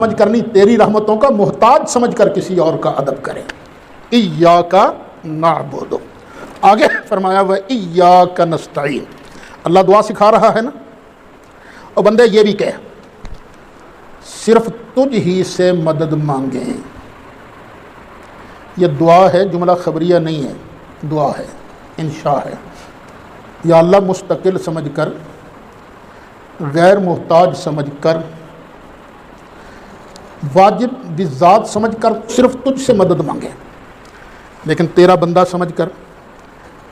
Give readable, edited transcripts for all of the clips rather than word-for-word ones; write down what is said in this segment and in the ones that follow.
سمجھ کرنی تیری رحمتوں کا، محتاج سمجھ کر کسی اور کا ادب کریں۔ ایاک نعبد، آگے فرمایا وایاک نستعین، اللہ دعا سکھا رہا ہے نا، اور بندے یہ بھی کہے صرف تجھ ہی سے مدد مانگیں۔ یہ دعا ہے، جملہ خبریہ نہیں ہے، دعا ہے، انشاء ہے۔ یا اللہ مستقل سمجھ کر، غیر محتاج سمجھ کر، واجب بذات سمجھ کر صرف تجھ سے مدد مانگے، لیکن تیرا بندہ سمجھ کر،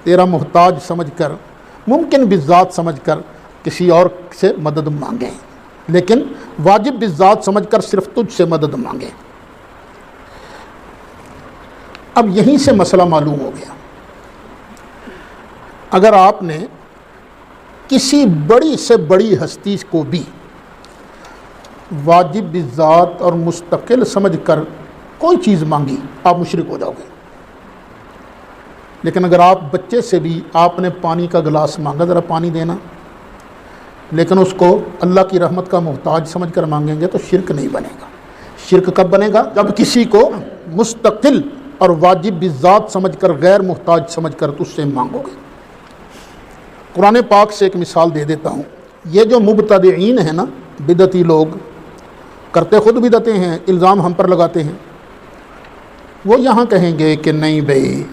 تیرا محتاج سمجھ کر، ممکن بذات سمجھ کر کسی اور سے مدد مانگیں، لیکن واجب بذات سمجھ کر صرف تجھ سے مدد مانگیں۔ اب یہیں سے مسئلہ معلوم ہو گیا، اگر آپ نے کسی بڑی سے بڑی ہستی کو بھی واجب بذات اور مستقل سمجھ کر کوئی چیز مانگی، آپ مشرک ہو جاؤ گے۔ لیکن اگر آپ بچے سے بھی آپ نے پانی کا گلاس مانگا، ذرا پانی دینا، لیکن اس کو اللہ کی رحمت کا محتاج سمجھ کر مانگیں گے تو شرک نہیں بنے گا۔ شرک کب بنے گا؟ جب کسی کو مستقل اور واجب بذات سمجھ کر، غیر محتاج سمجھ کر تو اس سے مانگو گے۔ قرآن پاک سے ایک مثال دے دیتا ہوں۔ یہ جو مبتدعین ہیں نا، بدعتی لوگ، کرتے خود بدعتیں ہیں، الزام ہم پر لگاتے ہیں، وہ یہاں کہیں گے کہ نہیں بھائی،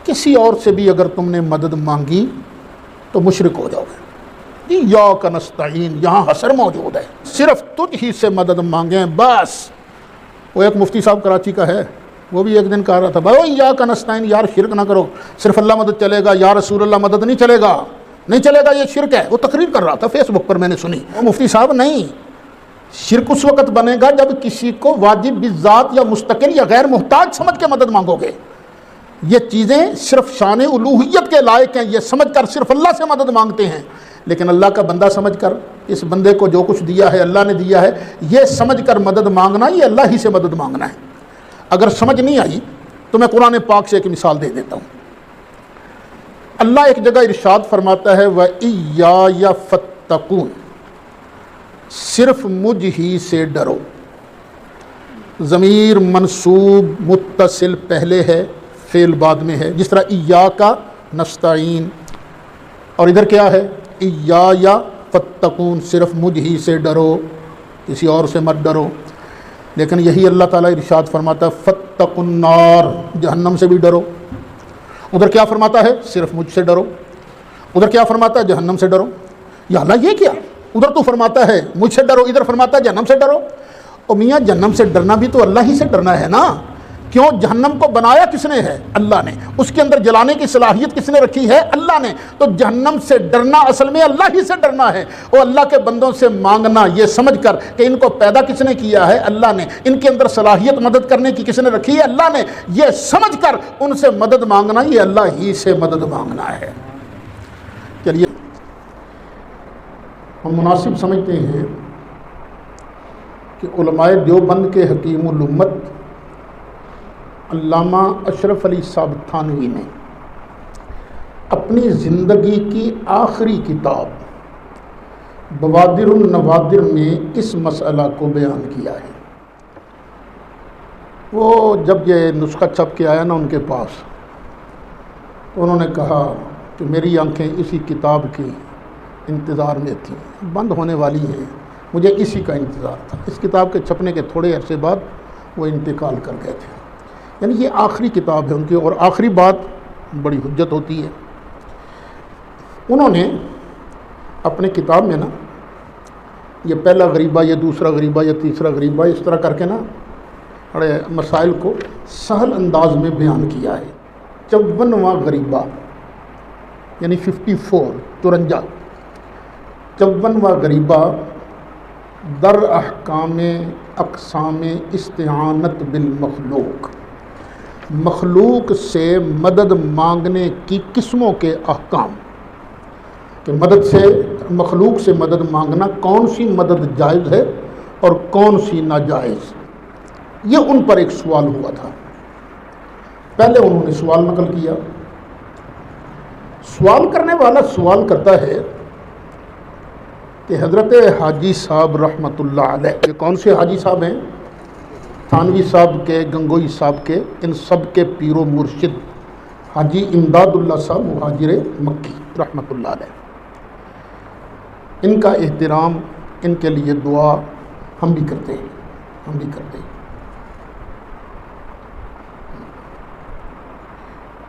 کسی اور سے بھی اگر تم نے مدد مانگی تو مشرک ہو جاؤ گے۔ ایاک نستعین، یہاں حصر موجود ہے، صرف تجھ ہی سے مدد مانگیں بس۔ وہ ایک مفتی صاحب کراچی کا ہے، وہ بھی ایک دن کہہ رہا تھا بھائی ایاک نستعین، یار شرک نہ کرو، صرف اللہ مدد چلے گا، یا رسول اللہ مدد نہیں چلے گا، نہیں چلے گا، یہ شرک ہے۔ وہ تقریر کر رہا تھا فیس بک پر، میں نے سنی۔ وہ مفتی صاحب نہیں، شرک اس وقت بنے گا جب کسی کو واجب بذات یا مستقل یا غیر محتاج سمجھ کے مدد مانگو گے۔ یہ چیزیں صرف شان الوہیت کے لائق ہیں، یہ سمجھ کر صرف اللہ سے مدد مانگتے ہیں، لیکن اللہ کا بندہ سمجھ کر، اس بندے کو جو کچھ دیا ہے اللہ نے دیا ہے، یہ سمجھ کر مدد مانگنا، یہ اللہ ہی سے مدد مانگنا ہے۔ اگر سمجھ نہیں آئی تو میں قرآن پاک سے ایک مثال دے دیتا ہوں۔ اللہ ایک جگہ ارشاد فرماتا ہے وَإِيَّايَ فَاتَّقُونِ، صرف مجھ ہی سے ڈرو۔ ضمیر منصوب متصل پہلے ہے، فعل بعد میں ہے، جس طرح ایاک نستعین، اور ادھر کیا ہے؟ ایای فاتقون، صرف مجھ ہی سے ڈرو، کسی اور سے مت ڈرو۔ لیکن یہی اللہ تعالیٰ ارشاد فرماتا ہے فاتقوا النار، جہنم سے بھی ڈرو۔ ادھر کیا فرماتا ہے؟ صرف مجھ سے ڈرو۔ ادھر کیا فرماتا ہے؟ جہنم سے ڈرو۔ یا اللہ یہ کیا؟ ادھر تو فرماتا ہے مجھ سے ڈرو، ادھر فرماتا ہے جہنم سے ڈرو۔ اور میاں جہنم سے ڈرنا بھی تو اللہ ہی سے ڈرنا ہے نا۔ کیوں؟ جہنم کو بنایا کس نے ہے؟ اللہ نے۔ اس کے اندر جلانے کی صلاحیت کس نے رکھی ہے؟ اللہ نے۔ تو جہنم سے ڈرنا اصل میں اللہ ہی سے ڈرنا ہے، اور اللہ کے بندوں سے مانگنا یہ سمجھ کر کہ ان کو پیدا کس نے کیا ہے؟ اللہ نے۔ ان کے اندر صلاحیت مدد کرنے کی کس نے رکھی ہے؟ اللہ نے۔ یہ سمجھ کر ان سے مدد مانگنا، یہ اللہ ہی سے مدد مانگنا ہے۔ چلیے، ہم مناسب سمجھتے ہیں کہ علماء دیوبند کے حکیم الامت علامہ اشرف علی صاحب تھانوی نے اپنی زندگی کی آخری کتاب بوادر النوادر میں اس مسئلہ کو بیان کیا ہے۔ وہ جب یہ نسخہ چھپ کے آیا نا ان کے پاس، تو انہوں نے کہا کہ میری آنکھیں اسی کتاب کے انتظار میں تھیں، بند ہونے والی ہیں، مجھے اسی کا انتظار تھا۔ اس کتاب کے چھپنے کے تھوڑے عرصے بعد وہ انتقال کر گئے تھے۔ یعنی یہ آخری کتاب ہے ان کی، اور آخری بات بڑی حجت ہوتی ہے۔ انہوں نے اپنے کتاب میں نا یہ پہلا غریبہ، یہ دوسرا غریبہ، یہ تیسرا غریبہ، اس طرح کر کے نا بڑے مسائل کو سہل انداز میں بیان کیا ہے۔ 54واں غریبہ یعنی 54 54واں غریبہ در احکام اقسام استعانت بالمخلوق، مخلوق سے مدد مانگنے کی قسموں کے احکام، کہ مدد سے، مخلوق سے مدد مانگنا، کون سی مدد جائز ہے اور کون سی ناجائز، یہ ان پر ایک سوال ہوا تھا۔ پہلے انہوں نے سوال نقل کیا۔ سوال کرنے والا سوال کرتا ہے کہ حضرت حاجی صاحب رحمۃ اللہ علیہ، یہ کون سے حاجی صاحب ہیں؟ تھانوی صاحب کے، گنگوئی صاحب کے، ان سب کے پیر و مرشد حاجی امداد اللہ صاحب مہاجر مکی رحمۃ اللہ علیہ، ان کا احترام، ان کے لیے دعا ہم بھی کرتے ہیں۔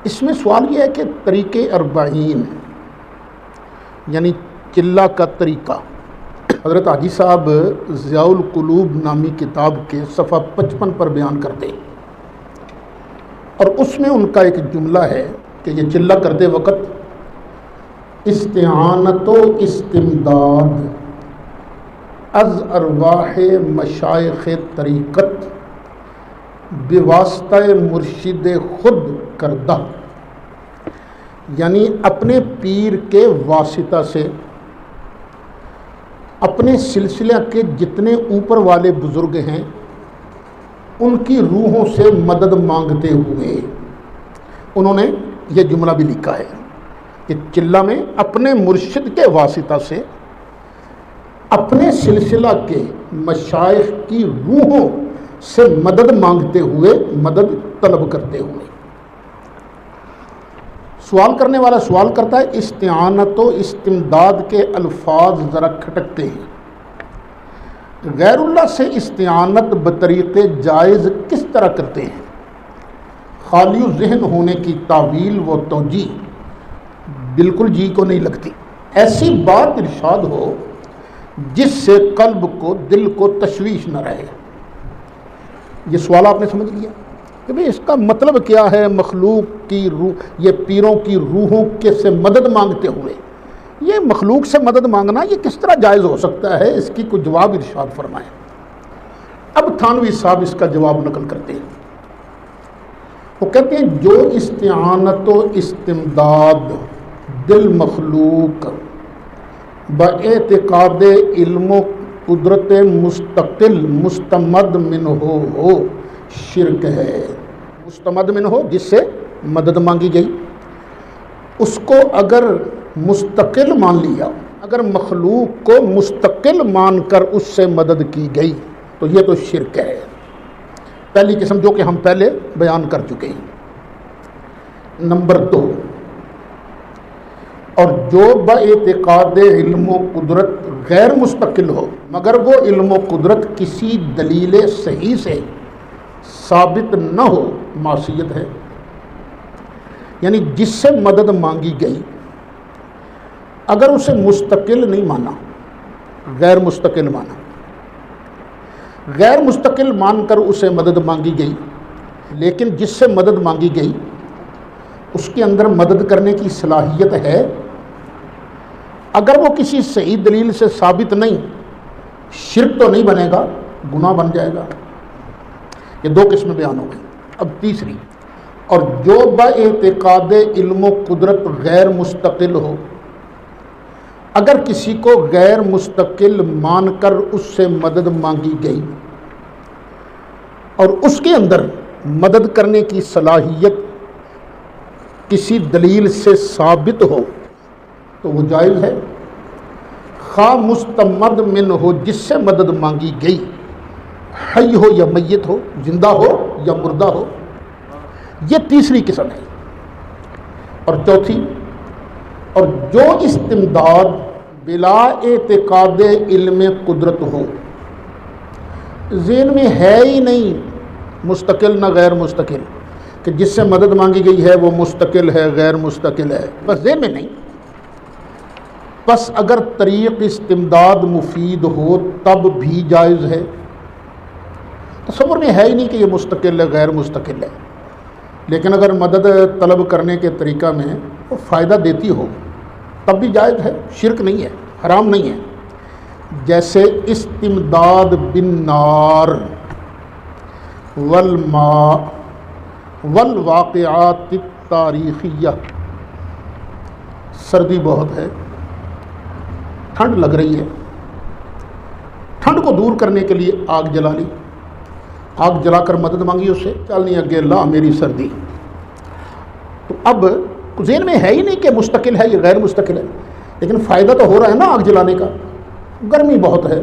اس میں سوال یہ ہے کہ طریق 40 یعنی چلہ کا طریقہ حضرت حاجی صاحب ضیاء القلوب نامی کتاب کے صفحہ 55 پر بیان کرتے ہیں، اور اس میں ان کا ایک جملہ ہے کہ یہ چلہ کرتے وقت استعانت و استمداد از ارواح مشائخ طریقت بواسطہ مرشد خود کردہ، یعنی اپنے پیر کے واسطہ سے اپنے سلسلہ کے جتنے اوپر والے بزرگ ہیں ان کی روحوں سے مدد مانگتے ہوئے انہوں نے یہ جملہ بھی لکھا ہے کہ چلہ میں اپنے مرشد کے واسطہ سے اپنے سلسلہ کے مشائخ کی روحوں سے مدد مانگتے ہوئے، مدد طلب کرتے ہوئے۔ سوال کرنے والا سوال کرتا ہے استعانت و استمداد کے الفاظ ذرا کھٹکتے ہیں، غیر اللہ سے استعانت بطریق جائز کس طرح کرتے ہیں؟ خالی ذہن ہونے کی تعویل و توجیہ بالکل جی کو نہیں لگتی۔ ایسی بات ارشاد ہو جس سے قلب کو، دل کو تشویش نہ رہے۔ یہ سوال آپ نے سمجھ لیا کہ بھئی اس کا مطلب کیا ہے؟ مخلوق کی روح، یہ پیروں کی روحوں کے سے مدد مانگتے ہوئے، یہ مخلوق سے مدد مانگنا یہ کس طرح جائز ہو سکتا ہے؟ اس کی کوئی جواب ارشاد فرمائیں۔ اب تھانوی صاحب اس کا جواب نقل کرتے ہیں، وہ کہتے ہیں جو استعانت و استمداد دل مخلوق باعتقاد علم و قدرت مستقل مستمد من ہو شرک ہے۔ مستمد من ہو جس سے مدد مانگی گئی، اس کو اگر مستقل مان لیا، اگر مخلوق کو مستقل مان کر اس سے مدد کی گئی تو یہ تو شرک ہے، پہلی قسم جو کہ ہم پہلے بیان کر چکے ہیں۔ نمبر 2، اور جو باعتقاد علم و قدرت غیر مستقل ہو مگر وہ علم و قدرت کسی دلیل صحیح سے ثابت نہ ہو، معصیت ہے۔ یعنی جس سے مدد مانگی گئی اگر اسے مستقل نہیں مانا، غیر مستقل مانا، غیر مستقل مان کر اسے مدد مانگی گئی، لیکن جس سے مدد مانگی گئی اس کے اندر مدد کرنے کی صلاحیت ہے، اگر وہ کسی صحیح دلیل سے ثابت نہیں، شرک تو نہیں بنے گا، گناہ بن جائے گا۔ یہ 2 قسمیں بیان ہو گئی۔ اب تیسری، اور جو باعتقاد علم و قدرت غیر مستقل ہو، اگر کسی کو غیر مستقل مان کر اس سے مدد مانگی گئی اور اس کے اندر مدد کرنے کی صلاحیت کسی دلیل سے ثابت ہو تو وہ جائز ہے، خواہ مستمد من ہو جس سے مدد مانگی گئی، حی ہو یا میت ہو، زندہ ہو یا مردہ ہو۔ یہ تیسری قسم ہے۔ اور چوتھی، اور جو استمداد بلا اعتقاد علم قدرت ہو، ذہن میں ہے ہی نہیں مستقل نہ غیر مستقل، کہ جس سے مدد مانگی گئی ہے وہ مستقل ہے غیر مستقل ہے، بس ذہن میں نہیں، بس اگر طریق استمداد مفید ہو تب بھی جائز ہے۔ تصور میں ہے ہی نہیں کہ یہ مستقل ہے غیر مستقل ہے، لیکن اگر مدد طلب کرنے کے طریقہ میں وہ فائدہ دیتی ہو تب بھی جائز ہے، شرک نہیں ہے، حرام نہیں ہے۔ جیسے استمداد بالنار والماء والواقعات التاریخیہ، سردی بہت ہے، ٹھنڈ لگ رہی ہے، ٹھنڈ کو دور کرنے کے لیے آگ جلا لی، آگ جلا کر مدد مانگی اس سے، چل نہیں اگے لا میری سردی، تو اب ذہن میں ہے ہی نہیں کہ مستقل ہے یہ غیر مستقل ہے، لیکن فائدہ تو ہو رہا ہے نا آگ جلانے کا، گرمی بہت ہے،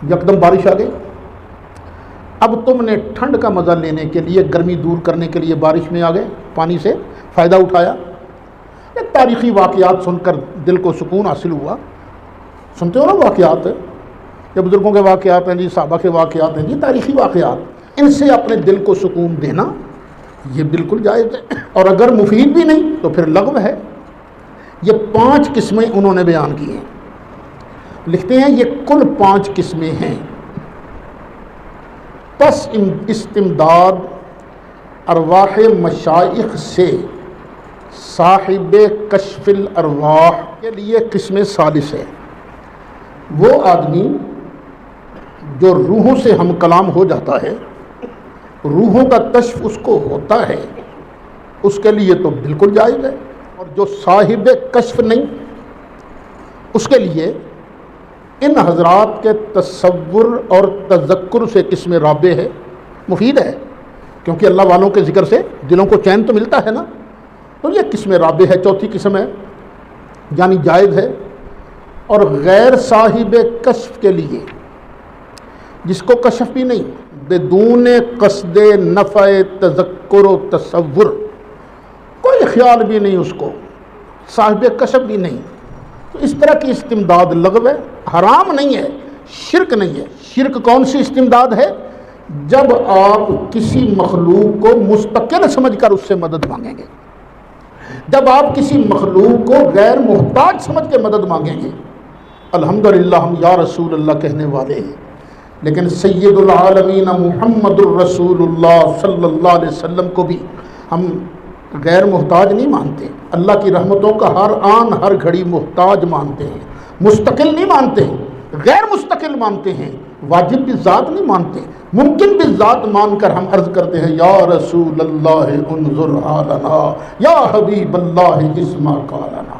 یکدم بارش آ گئی، اب تم نے ٹھنڈ کا مزہ لینے کے لیے، گرمی دور کرنے کے لیے بارش میں آ گئے، پانی سے فائدہ اٹھایا۔ یہ تاریخی واقعات سن کر دل کو سکون حاصل ہوا۔ سنتے ہو نا واقعات، یہ بزرگوں کے واقعات ہیں جی، صحابہ کے واقعات ہیں جی، تاریخی واقعات، ان سے اپنے دل کو سکون دینا یہ بالکل جائز ہے، اور اگر مفید بھی نہیں تو پھر لغو ہے۔ یہ 5 قسمیں انہوں نے بیان کی ہیں، لکھتے ہیں یہ کل 5 قسمیں ہیں۔ پس استمداد ارواح مشائخ سے صاحب کشف الارواح کے لیے قسم ثالث ہے، وہ آدمی جو روحوں سے ہم کلام ہو جاتا ہے، روحوں کا کشف اس کو ہوتا ہے، اس کے لیے تو بالکل جائز ہے، اور جو صاحب کشف نہیں اس کے لیے ان حضرات کے تصور اور تذکر سے قسم رابع ہے، مفید ہے، کیونکہ اللہ والوں کے ذکر سے دلوں کو چین تو ملتا ہے نا، تو یہ قسم رابع ہے، چوتھی قسم ہے، یعنی جائز ہے۔ اور غیر صاحب کشف کے لیے، جس کو کشف بھی نہیں، بدون قصد نفع تذکر و تصور، کوئی خیال بھی نہیں اس کو، صاحب کشف بھی نہیں، تو اس طرح کی استمداد لغو ہے، حرام نہیں ہے، شرک نہیں ہے۔ شرک کون سی استمداد ہے؟ جب آپ کسی مخلوق کو مستقل سمجھ کر اس سے مدد مانگیں گے، جب آپ کسی مخلوق کو غیر محتاج سمجھ کے مدد مانگیں گے۔ الحمدللہ ہم یا رسول اللہ کہنے والے ہیں، لیکن سید العالمین محمد الرسول اللہ صلی اللہ علیہ وسلم کو بھی ہم غیر محتاج نہیں مانتے، اللہ کی رحمتوں کا ہر آن ہر گھڑی محتاج مانتے ہیں، مستقل نہیں مانتے، غیر مستقل مانتے ہیں، واجب بھی ذات نہیں مانتے، ممکن بھی ذات مان کر ہم عرض کرتے ہیں یا رسول اللہ انظر حالنا، یا حبیب اللہ اسمع قالنا۔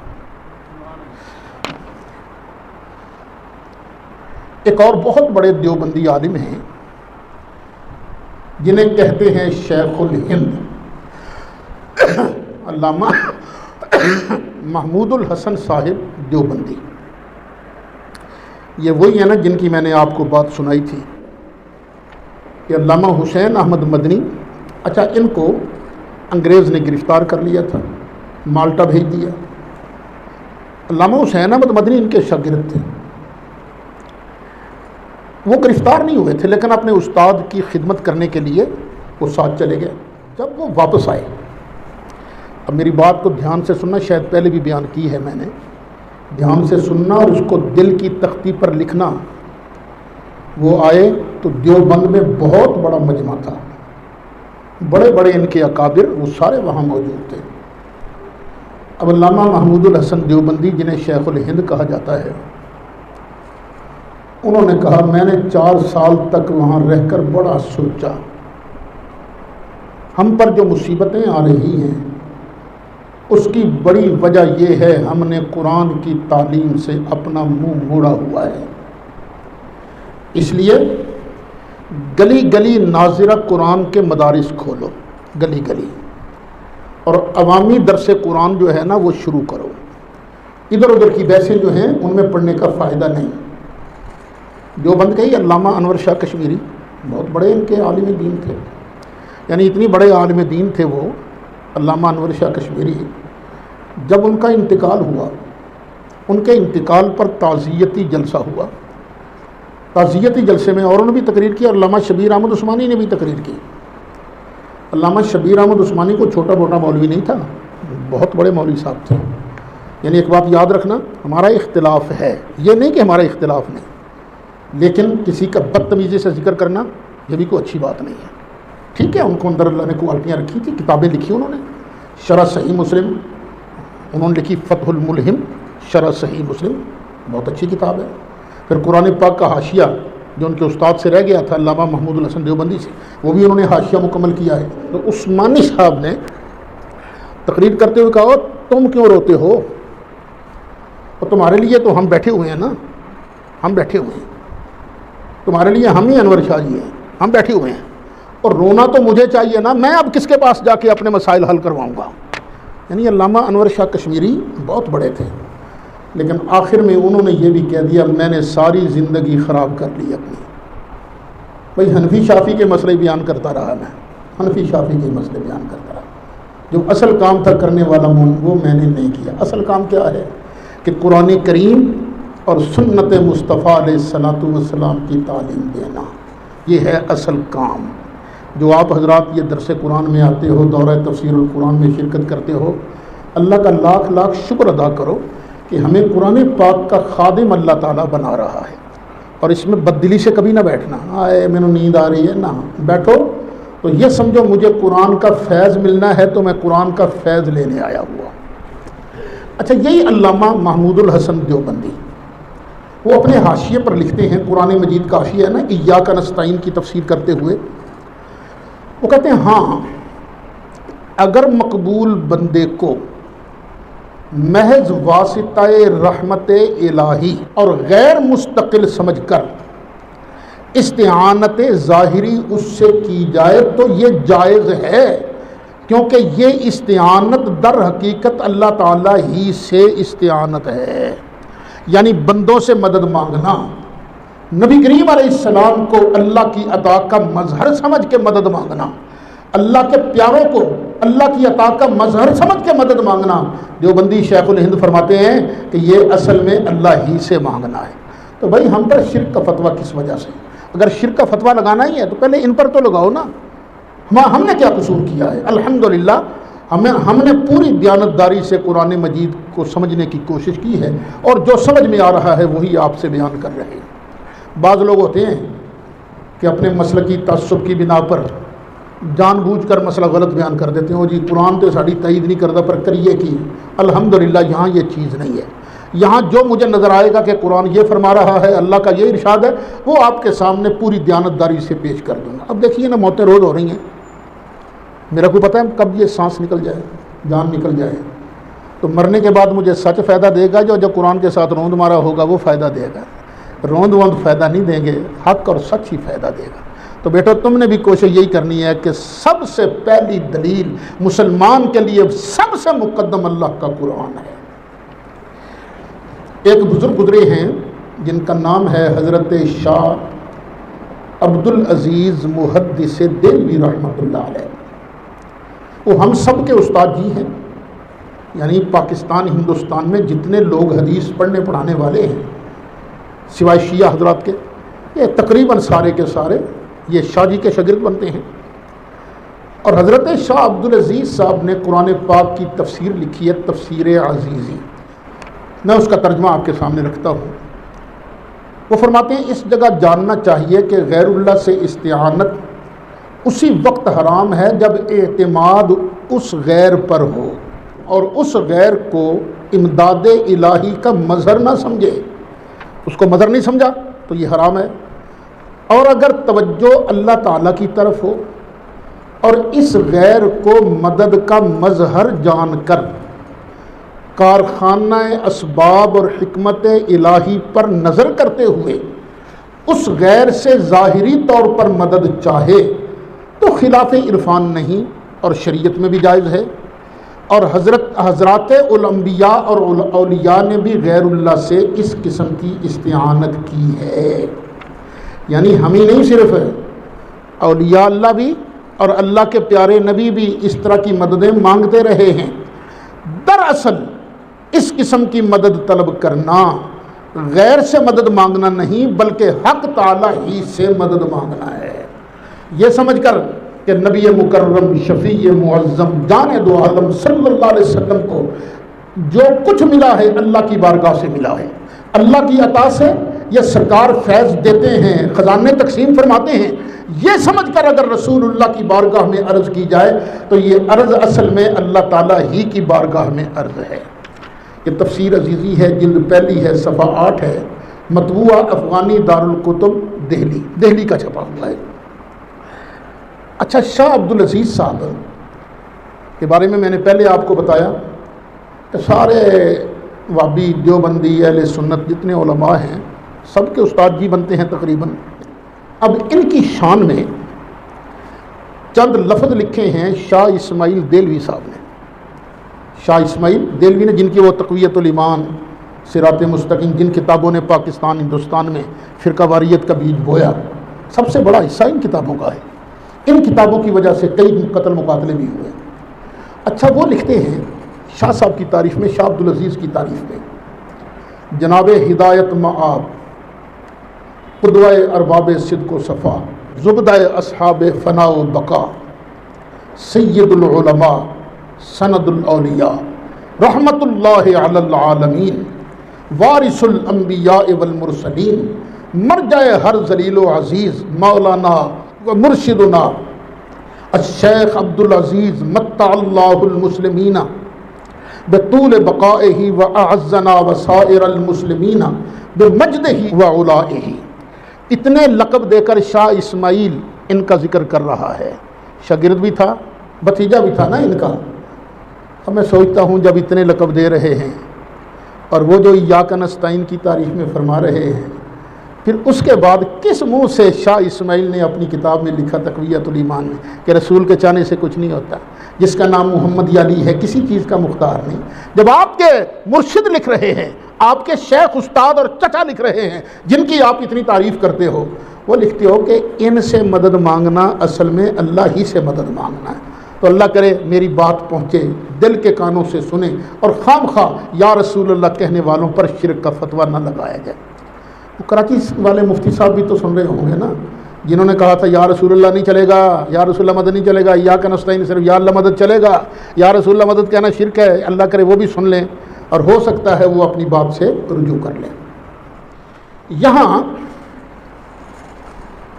ایک اور بہت بڑے دیوبندی عالم ہیں جنہیں کہتے ہیں شیخ الہند، علامہ محمود الحسن صاحب دیوبندی۔ یہ وہی ہے نا جن کی میں نے آپ کو بات سنائی تھی کہ علامہ حسین احمد مدنی، اچھا ان کو انگریز نے گرفتار کر لیا تھا، مالٹا بھیج دیا۔ علامہ حسین احمد مدنی ان کے شاگرد تھے، وہ گرفتار نہیں ہوئے تھے لیکن اپنے استاد کی خدمت کرنے کے لیے وہ ساتھ چلے گئے۔ جب وہ واپس آئے، اب میری بات کو دھیان سے سننا، شاید پہلے بھی بیان کی ہے میں نے، دھیان سے سننا اور اس کو دل کی تختی پر لکھنا۔ وہ آئے تو دیوبند میں بہت بڑا مجمع تھا، بڑے بڑے ان کے اکابر وہ سارے وہاں موجود تھے۔ اب علامہ محمود الحسن دیوبندی جنہیں شیخ الہند کہا جاتا ہے، انہوں نے کہا میں نے 4 سال تک وہاں رہ کر بڑا سوچا، ہم پر جو مصیبتیں آ رہی ہیں اس کی بڑی وجہ یہ ہے ہم نے قرآن کی تعلیم سے اپنا منہ موڑا ہوا ہے، اس لیے گلی گلی ناظرہ قرآن کے مدارس کھولو، گلی گلی، اور عوامی درس قرآن جو ہے نا وہ شروع کرو، ادھر ادھر کی بحثیں جو ہیں ان میں پڑھنے کا فائدہ نہیں۔ جو بند گئی علامہ انور شاہ کشمیری، بہت بڑے ان کے عالم دین تھے، یعنی اتنی بڑے عالم دین تھے وہ علامہ انور شاہ کشمیری۔ جب ان کا انتقال ہوا، ان کے انتقال پر تعزیتی جلسہ ہوا، تعزیتی جلسے میں اوروں نے بھی تقریر کی اور علامہ شبیر احمد عثمانی نے بھی تقریر کی۔ علامہ شبیر احمد عثمانی کو چھوٹا موٹا مولوی نہیں تھا، بہت بڑے مولوی صاحب تھے۔ یعنی ایک بات یاد رکھنا، ہمارا اختلاف ہے، یہ نہیں کہ ہمارا اختلاف نہیں، لیکن کسی کا بدتمیزی سے ذکر کرنا یہ بھی کوئی اچھی بات نہیں ہے، ٹھیک ہے۔ ان کو اندر اللہ نے کوالٹیاں رکھی تھی، کتابیں لکھی انہوں نے، شرح صحیح مسلم انہوں نے لکھی، فتح الملہم شرح صحیح مسلم، بہت اچھی کتاب ہے۔ پھر قرآن پاک کا حاشیہ جو ان کے استاد سے رہ گیا تھا علامہ محمود الحسن دیوبندی سے، وہ بھی انہوں نے حاشیہ مکمل کیا ہے۔ تو عثمانی صاحب نے تقریر کرتے ہوئے کہا تم کیوں روتے ہو، اور تمہارے لیے تو ہم بیٹھے ہوئے ہیں نا، ہم بیٹھے ہوئے ہیں، تمہارے لیے ہم ہی انور شاہ جی ہیں، ہم بیٹھے ہوئے ہیں، اور رونا تو مجھے چاہیے نا، میں اب کس کے پاس جا کے اپنے مسائل حل کرواؤں گا۔ یعنی علامہ انور شاہ کشمیری بہت بڑے تھے، لیکن آخر میں انہوں نے یہ بھی کہہ دیا میں نے ساری زندگی خراب کر لی اپنی. بھائی حنفی شافعی کے مسئلے بیان کرتا رہا میں، حنفی شافعی کے مسئلے بیان کرتا رہا. جو اصل کام تھا کرنے والا وہ میں نے نہیں کیا. اصل کام کیا ہے کہ قرآن کریم اور سنت مصطفیٰ علیہ الصلاۃ والسلام کی تعلیم دینا، یہ ہے اصل کام. جو آپ حضرات یہ درس قرآن میں آتے ہو، دورہ تفسیر القرآن میں شرکت کرتے ہو، اللہ کا لاکھ لاکھ شکر ادا کرو کہ ہمیں قرآن پاک کا خادم اللہ تعالیٰ بنا رہا ہے. اور اس میں بددلی سے کبھی نہ بیٹھنا، آئے میں نے نیند آ رہی ہے، نہ بیٹھو تو یہ سمجھو مجھے قرآن کا فیض ملنا ہے تو میں قرآن کا فیض لینے آیا ہوا. اچھا، یہی علامہ محمود الحسن دیوبندی وہ اپنے حاشیے پر لکھتے ہیں، قرآن مجید کا حاشیہ ہے نا، ایاک نستعین کی تفسیر کرتے ہوئے وہ کہتے ہیں ہاں اگر مقبول بندے کو محض واسطہ رحمت الہی اور غیر مستقل سمجھ کر استعانت ظاہری اس سے کی جائے تو یہ جائز ہے، کیونکہ یہ استعانت در حقیقت اللہ تعالیٰ ہی سے استعانت ہے. یعنی بندوں سے مدد مانگنا، نبی کریم علیہ السلام کو اللہ کی عطا کا مظہر سمجھ کے مدد مانگنا، اللہ کے پیاروں کو اللہ کی عطا کا مظہر سمجھ کے مدد مانگنا، دیوبندی شیخ الہند فرماتے ہیں کہ یہ اصل میں اللہ ہی سے مانگنا ہے. تو بھائی ہم پر شرک کا فتویٰ کس وجہ سے؟ اگر شرک کا فتویٰ لگانا ہی ہے تو پہلے ان پر تو لگاؤ نا. ہم نے کیا قصور کیا ہے؟ الحمدللہ ہم نے پوری دیانتداری سے قرآن مجید کو سمجھنے کی کوشش کی ہے، اور جو سمجھ میں آ رہا ہے وہی آپ سے بیان کر رہے ہیں. بعض لوگ ہوتے ہیں کہ اپنے مسلکی تعصب کی بنا پر جان بوجھ کر مسئلہ غلط بیان کر دیتے ہیں. جی قرآن تو ساری تائید نہیں کرتا پر کریے کی. الحمدللہ یہاں یہ چیز نہیں ہے. یہاں جو مجھے نظر آئے گا کہ قرآن یہ فرما رہا ہے، اللہ کا یہ ارشاد ہے، وہ آپ کے سامنے پوری دیانتداری سے پیش کر دوں گا. اب دیکھیے نا، موتیں روز ہو رہی ہیں. میرا کوئی پتہ ہے کب یہ سانس نکل جائے، جان نکل جائے تو مرنے کے بعد مجھے سچ فائدہ دے گا، جو قرآن کے ساتھ روند مارا ہوگا وہ فائدہ دے گا. روند وند فائدہ نہیں دیں گے، حق اور سچ ہی فائدہ دے گا. تو بیٹو تم نے بھی کوشش یہی کرنی ہے کہ سب سے پہلی دلیل مسلمان کے لیے سب سے مقدم اللہ کا قرآن ہے. ایک بزرگ گزرے ہیں جن کا نام ہے حضرت شاہ عبدالعزیز محدث دہلوی رحمۃ اللہ علیہ. وہ ہم سب کے استاد جی ہیں. یعنی پاکستان ہندوستان میں جتنے لوگ حدیث پڑھنے پڑھانے والے ہیں سوائے شیعہ حضرات کے، یہ تقریباً سارے کے سارے یہ شاہ جی کے شاگرد بنتے ہیں. اور حضرت شاہ عبدالعزیز صاحب نے قرآن پاک کی تفسیر لکھی ہے، تفسیر عزیزی. میں اس کا ترجمہ آپ کے سامنے رکھتا ہوں. وہ فرماتے ہیں اس جگہ جاننا چاہیے کہ غیر اللہ سے استعانت اسی وقت حرام ہے جب اعتماد اس غیر پر ہو اور اس غیر کو امداد الہی کا مظہر نہ سمجھے. اس کو مظہر نہیں سمجھا تو یہ حرام ہے. اور اگر توجہ اللہ تعالیٰ کی طرف ہو اور اس غیر کو مدد کا مظہر جان کر کارخانہ اسباب اور حکمت الہی پر نظر کرتے ہوئے اس غیر سے ظاہری طور پر مدد چاہے تو خلاف عرفان نہیں اور شریعت میں بھی جائز ہے. اور حضرات الانبیاء اور اولیاء نے بھی غیر اللہ سے اس قسم کی استعانت کی ہے. یعنی ہم ہی نہیں، صرف اولیاء اللہ بھی اور اللہ کے پیارے نبی بھی اس طرح کی مددیں مانگتے رہے ہیں. دراصل اس قسم کی مدد طلب کرنا غیر سے مدد مانگنا نہیں بلکہ حق تعالیٰ ہی سے مدد مانگنا ہے. یہ سمجھ کر کہ نبی مکرم شفیع معظم جان دو عالم صلی اللہ علیہ وسلم کو جو کچھ ملا ہے اللہ کی بارگاہ سے ملا ہے، اللہ کی عطا سے یہ سرکار فیض دیتے ہیں، خزانے تقسیم فرماتے ہیں. یہ سمجھ کر اگر رسول اللہ کی بارگاہ میں عرض کی جائے تو یہ عرض اصل میں اللہ تعالیٰ ہی کی بارگاہ میں عرض ہے. یہ تفسیر عزیزی ہے، جلد پہلی ہے، صفحہ 8 ہے، مطبوعہ افغانی دارالکتب دہلی کا چھپا ہوا ہے. اچھا، شاہ عبدالعزیز صاحب کے بارے میں نے پہلے آپ کو بتایا کہ سارے وابی دیوبندی اہل سنت جتنے علماء ہیں سب کے استاد جی بنتے ہیں تقریباً. اب ان کی شان میں چند لفظ لکھے ہیں شاہ اسماعیل دہلوی صاحب نے. شاہ اسماعیل دہلوی نے، جن کی وہ تقویت الایمان صراط مستقیم جن کتابوں نے پاکستان ہندوستان میں فرقہ واریت کا بیج بویا، سب سے بڑا حصہ ان کتابوں کا ہے۔ ان کتابوں کی وجہ سے کئی قتل مقاتلے بھی ہوئے۔ اچھا، وہ لکھتے ہیں شاہ صاحب کی تعریف میں، شاہ عبدالعزیز کی تعریف میں، جناب ہدایت مآب، قدوہ ارباب صدق و صفا، زبدہ اصحاب فنا و بقا، سید العلماء، سند الاولیاء، رحمت اللہ علی العالمین، وارث الانبیاء والمرسلین، مرجع ہر ذلیل و عزیز، مولانا و مرشدنا الشیخ عبدالعزیز متع اللہ المسلمین بطول بقائہ و اعزنا و سائر المسلمین بمجدہ و علائہ۔ اتنے لقب دے کر شاہ اسماعیل ان کا ذکر کر رہا ہے۔ شاگرد بھی تھا، بھتیجا بھی تھا نا ان کا۔ اب میں سوچتا ہوں جب اتنے لقب دے رہے ہیں اور وہ جو ایاک نستعین کی تعریف میں فرما رہے ہیں، پھر اس کے بعد کس منہ سے شاہ اسماعیل نے اپنی کتاب میں لکھا تقویۃ الایمان میں کہ رسول کے چاہنے سے کچھ نہیں ہوتا، جس کا نام محمد علی ہے، کسی چیز کا مختار نہیں۔ جب آپ کے مرشد لکھ رہے ہیں، آپ کے شیخ، استاد اور چچا لکھ رہے ہیں جن کی آپ اتنی تعریف کرتے ہو، وہ لکھتے ہو کہ ان سے مدد مانگنا اصل میں اللہ ہی سے مدد مانگنا ہے۔ تو اللہ کرے میری بات پہنچے، دل کے کانوں سے سنیں، اور خام خواہ یا رسول اللہ کہنے والوں پر شرک کا فتویٰ نہ لگایا جائے۔ وہ کراچی والے مفتی صاحب بھی تو سن رہے ہوں گے نا، جنہوں نے کہا تھا یا رسول اللہ نہیں چلے گا، یا رسول اللہ مدد نہیں چلے گا، ایاک نستعین صرف یا اللہ مدد چلے گا، یا رسول اللہ مدد کہنا شرک ہے۔ اللہ کرے وہ بھی سن لیں، اور ہو سکتا ہے وہ اپنی بات سے رجوع کر لیں۔ یہاں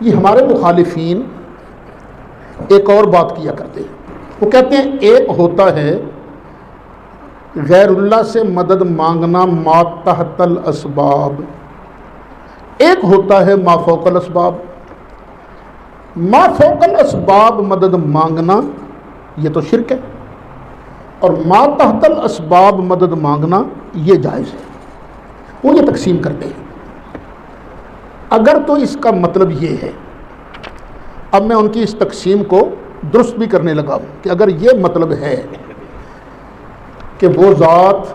یہ ہمارے مخالفین ایک اور بات کیا کرتے ہیں، وہ کہتے ہیں ایک ہوتا ہے غیر اللہ سے مدد مانگنا ما تحت الاسباب، ایک ہوتا ہے ما فوق الاسباب۔ ما فوق الاسباب مدد مانگنا یہ تو شرک ہے، اور ما تحت الاسباب مدد مانگنا یہ جائز ہے۔ وہ یہ تقسیم کرتے ہیں۔ اگر تو اس کا مطلب یہ ہے، اب میں ان کی اس تقسیم کو درست بھی کرنے لگا ہوں کہ اگر یہ مطلب ہے کہ وہ ذات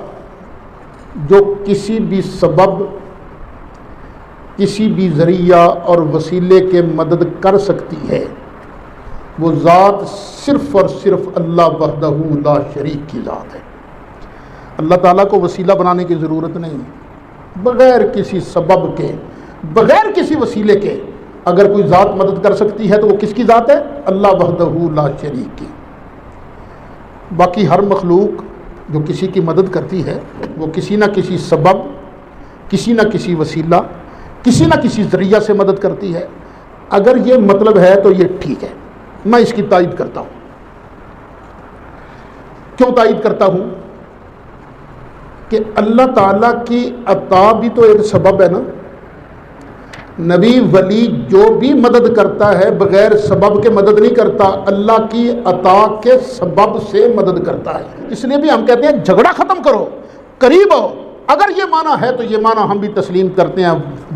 جو کسی بھی سبب، کسی بھی ذریعہ اور وسیلے کے مدد کر سکتی ہے، وہ ذات صرف اور صرف اللہ وحدہ لا شریک کی ذات ہے۔ اللہ تعالیٰ کو وسیلہ بنانے کی ضرورت نہیں، بغیر کسی سبب کے، بغیر کسی وسیلے کے اگر کوئی ذات مدد کر سکتی ہے تو وہ کس کی ذات ہے؟ اللہ وحدہ لا شریک کی۔ باقی ہر مخلوق جو کسی کی مدد کرتی ہے وہ کسی نہ کسی سبب، کسی نہ کسی وسیلہ، کسی نہ کسی ذریعہ سے مدد کرتی ہے۔ اگر یہ مطلب ہے تو یہ ٹھیک ہے، میں اس کی تائید کرتا ہوں۔ کیوں تائید کرتا ہوں؟ کہ اللہ تعالیٰ کی عطا بھی تو ایک سبب ہے نا۔ نبی ولی جو بھی مدد کرتا ہے بغیر سبب کے مدد نہیں کرتا، اللہ کی عطا کے سبب سے مدد کرتا ہے۔ اس لیے بھی ہم کہتے ہیں جھگڑا ختم کرو، قریب ہو۔ اگر یہ معنی ہے تو یہ معنی ہم بھی تسلیم کرتے ہیں۔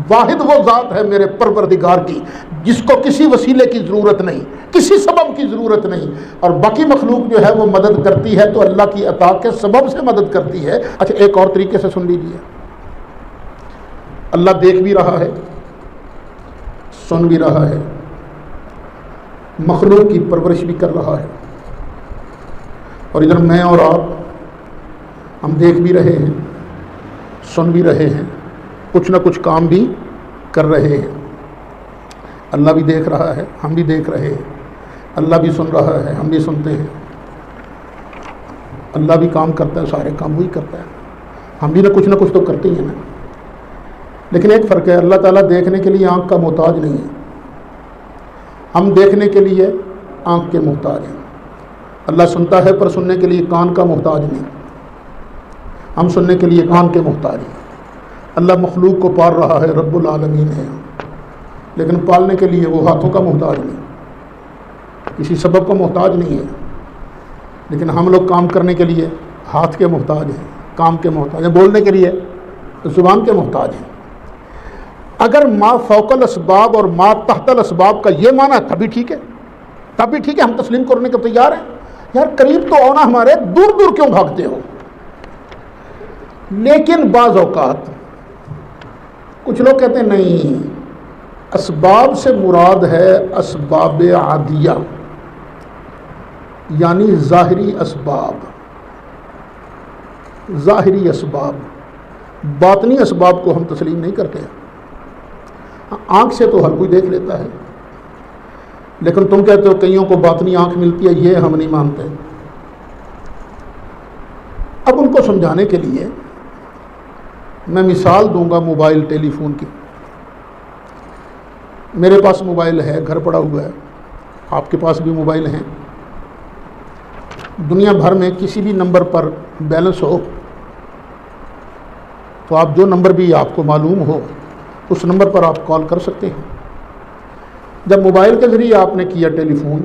واحد وہ ذات ہے میرے پروردگار کی جس کو کسی وسیلے کی ضرورت نہیں، کسی سبب کی ضرورت نہیں، اور باقی مخلوق جو ہے وہ مدد کرتی ہے تو اللہ کی عطا کے سبب سے مدد کرتی ہے۔ اچھا، ایک اور طریقے سے سن لیجیے، اللہ دیکھ بھی رہا ہے، سن بھی رہا ہے، مخلوق کی پرورش بھی کر رہا ہے، اور ادھر میں اور آپ ہم دیکھ بھی رہے ہیں، سن بھی رہے ہیں، کچھ نہ کچھ کام بھی کر رہے ہیں۔ اللہ بھی دیکھ رہا ہے، ہم بھی دیکھ رہے ہیں، اللہ بھی سن رہا ہے، ہم بھی سنتے ہیں، اللہ بھی کام کرتا ہے، سارے کام وہی کرتا ہے، ہم بھی نہ کچھ تو کرتے ہی ہیں نا۔ لیکن ایک فرق ہے، اللہ تعالیٰ دیکھنے کے لیے آنکھ کا محتاج نہیں ہے، ہم دیکھنے کے لیے آنکھ کے محتاج ہیں۔ اللہ سنتا ہے پر سننے کے لیے کان کا محتاج نہیں، ہم سننے کے لیے کان کے محتاج ہیں۔ اللہ مخلوق کو پال رہا ہے، رب العالمین ہے، لیکن پالنے کے لیے وہ ہاتھوں کا محتاج نہیں، کسی سبب کا محتاج نہیں ہے، لیکن ہم لوگ کام کرنے کے لیے ہاتھ کے محتاج ہیں، کام کے محتاج ہیں، بولنے کے لیے زبان کے محتاج ہیں۔ اگر ما فوق الاسباب اور ما تحت الاسباب کا یہ معنی ہے تبھی ٹھیک ہے، تبھی ٹھیک ہے، ہم تسلیم کرنے کو تیار ہیں۔ یار قریب تو ہونا، ہمارے دور دور کیوں بھاگتے ہو؟ لیکن بعض اوقات کچھ لوگ کہتے ہیں نہیں، اسباب سے مراد ہے اسباب عادیہ، یعنی ظاہری اسباب، ظاہری اسباب، باطنی اسباب کو ہم تسلیم نہیں کرتے ہیں۔ آنکھ سے تو ہر کوئی دیکھ لیتا ہے، لیکن تم کہتے ہو کئیوں کو باطنی آنکھ ملتی ہے، یہ ہم نہیں مانتے۔ اب ان کو سمجھانے کے لیے میں مثال دوں گا موبائل ٹیلی فون کی۔ میرے پاس موبائل ہے، گھر پڑا ہوا ہے، آپ کے پاس بھی موبائل ہیں۔ دنیا بھر میں کسی بھی نمبر پر بیلنس ہو تو آپ جو نمبر بھی آپ کو معلوم ہو اس نمبر پر آپ کال کر سکتے ہیں۔ جب موبائل کے ذریعے آپ نے کیا ٹیلی فون،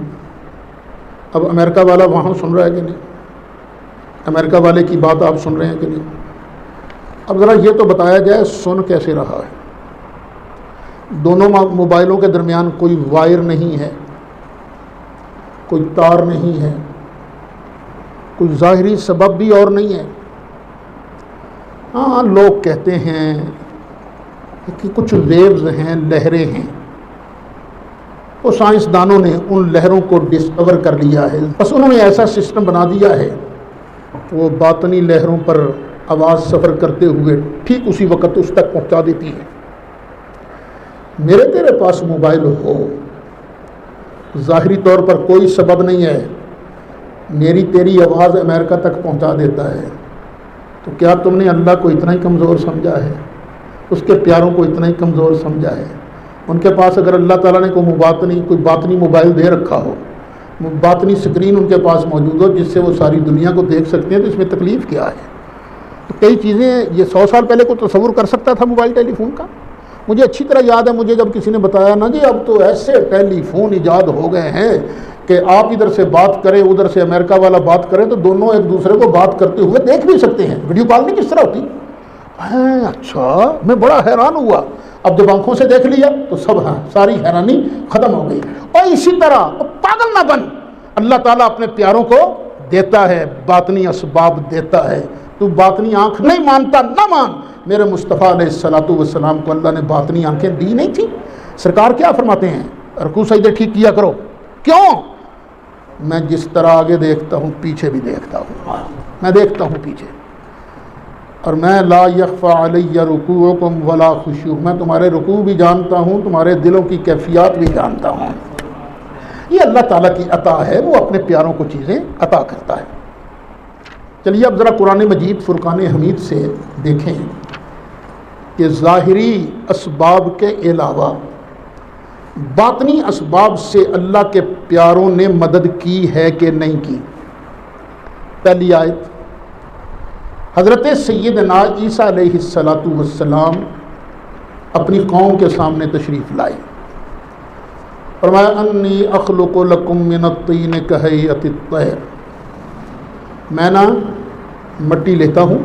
اب امریکہ والا وہاں سن رہا ہے کہ نہیں؟ امریکہ والے کی بات آپ سن رہے ہیں کہ نہیں؟ اب ذرا یہ تو بتایا جائے سن کیسے رہا ہے؟ دونوں موبائلوں کے درمیان کوئی وائر نہیں ہے، کوئی تار نہیں ہے، کوئی ظاہری سبب بھی اور نہیں ہے۔ ہاں لوگ کہتے ہیں کہ کچھ ویوز ہیں، لہریں ہیں، وہ سائنسدانوں نے ان لہروں کو ڈسکور کر لیا ہے، بس انہوں نے ایسا سسٹم بنا دیا ہے وہ باطنی لہروں پر آواز سفر کرتے ہوئے ٹھیک اسی وقت اس تک پہنچا دیتی ہے۔ میرے تیرے پاس موبائل ہو، ظاہری طور پر کوئی سبب نہیں ہے، میری تیری آواز امریکہ تک پہنچا دیتا ہے، تو کیا تم نے اللہ کو اتنا ہی کمزور سمجھا ہے؟ اس کے پیاروں کو اتنا ہی کمزور سمجھا ہے؟ ان کے پاس اگر اللہ تعالیٰ نے کوئی باطنی موبائل دے رکھا ہو، باطنی سکرین ان کے پاس موجود ہو جس سے وہ ساری دنیا کو دیکھ سکتے ہیں، تو اس میں تکلیف کیا ہے؟ تو کئی چیزیں یہ 100 سال پہلے کو تصور کر سکتا تھا موبائل ٹیلی فون کا؟ مجھے اچھی طرح یاد ہے، مجھے جب کسی نے بتایا نا جی اب تو ایسے ٹیلی فون ایجاد ہو گئے ہیں کہ آپ ادھر سے بات کریں، ادھر سے امریکہ والا بات کرے تو دونوں ایک دوسرے کو بات کرتے ہوئے دیکھ بھی سکتے ہیں۔ ویڈیو کال نہیں کس طرح ہوتی؟ اچھا، میں بڑا حیران ہوا۔ اب جب آنکھوں سے دیکھ لیا تو سب ساری حیرانی ختم ہو گئی۔ اور اسی طرح پاگل نہ بن، اللہ تعالیٰ اپنے پیاروں کو دیتا ہے، باطنی اسباب دیتا ہے۔ تو باطنی آنکھ نہیں مانتا نہ مان، میرے مصطفیٰ علیہ الصلوۃ والسلام کو اللہ نے باطنی آنکھیں دی نہیں تھی؟ سرکار کیا فرماتے ہیں؟ رکوع سجدے ٹھیک کیا کرو۔ کیوں؟ میں جس طرح آگے دیکھتا ہوں پیچھے بھی دیکھتا ہوں، میں دیکھتا ہوں پیچھے، اور میں لا یخفی علی رکوعکم ولا خشوع، میں تمہارے رکوع بھی جانتا ہوں، تمہارے دلوں کی کیفیات بھی جانتا ہوں۔ یہ اللہ تعالیٰ کی عطا ہے، وہ اپنے پیاروں کو چیزیں عطا کرتا ہے۔ چلیے اب ذرا قرآن مجید فرقان حمید سے دیکھیں کہ ظاہری اسباب کے علاوہ باطنی اسباب سے اللہ کے پیاروں نے مدد کی ہے کہ نہیں کی۔ پہلی آیت، حضرت سیدنا عیسیٰ علیہ السلام اپنی قوم کے سامنے تشریف لائے، فرمایا انی اخلق لکم من الطین کہیئۃ الطیر، میں نا مٹی لیتا ہوں،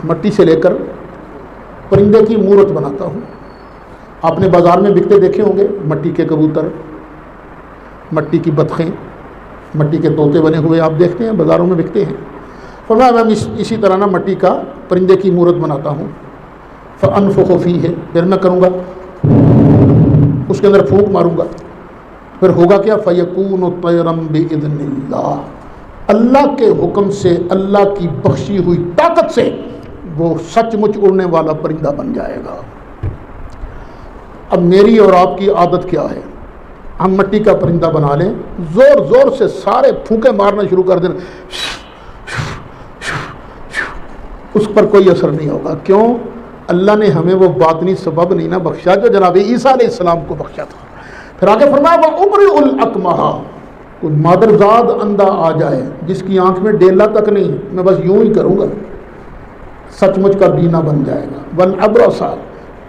مٹی سے لے کر پرندے کی مورت بناتا ہوں۔ آپ نے بازار میں بکتے دیکھے ہوں گے، مٹی کے کبوتر، مٹی کی بطخیں، مٹی کے طوطے بنے ہوئے آپ دیکھتے ہیں بازاروں میں بکتے ہیں۔ فرمایا میں اسی طرح نا مٹی کا پرندے کی مورت بناتا ہوں، فانفخ فیہ، پھر میں کروں گا اس کے اندر پھونک ماروں گا، پھر ہوگا کیا؟ فیکون طیرا باذن اللہ، اللہ کے حکم سے، اللہ کی بخشی ہوئی طاقت سے وہ سچ مچ اڑنے والا پرندہ بن جائے گا۔ اب میری اور آپ کی عادت کیا ہے؟ ہم مٹی کا پرندہ بنا لیں، زور زور سے سارے پھونکے مارنا شروع کر دیں، اس پر کوئی اثر نہیں ہوگا۔ کیوں؟ اللہ نے ہمیں وہ باطنی سبب نہیں نہ بخشا جو جناب عیسیٰ علیہ السلام کو بخشا تھا۔ پھر آگے فرمایا وَأُبْرِئُ الْأَكْمَحَ، کوئی مادرزاد اندھا آ جائے جس کی آنکھ میں ڈیلا تک نہیں، میں بس یوں ہی کروں گا، سچ مچ کا بینا بن جائے گا۔ وَالْأَبْرَصَ،